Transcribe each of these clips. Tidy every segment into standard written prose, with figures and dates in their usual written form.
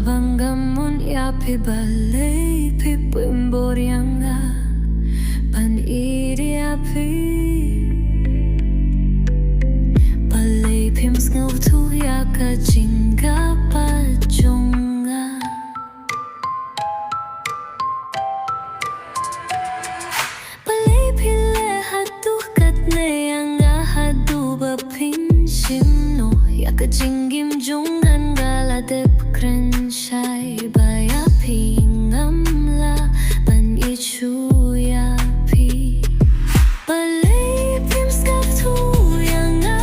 bangamun ya pi balei pi pimborianga pan iria pi balei pim Sngap tu ya ka Sngap Jonga balei pi le hatu katne anga hadu ba pin shimno ya ka jingim Jong gala dep kren shai baya pi ngamla ban ichu ya pi balei pim Sngap tu ya nga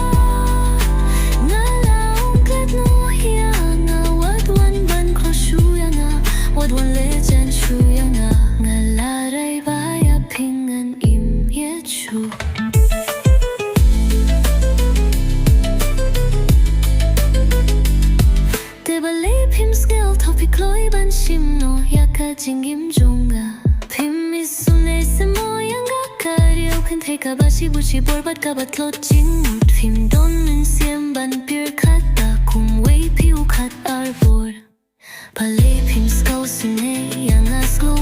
laung kat no ya nga wadwan ban kro shu ya nga wadwan le jan shu ya nga la rai baya pingan im ye chu balei pim Sngap topi kloi ban shimno ya ka jingim Jonga pim isune semo yanga kario kyntiew ka bashi bushi borbat ka batlot jinmut pim don min siem ban pir khata kum Wei piu khat arbor balei pim Sngap sune yanga slow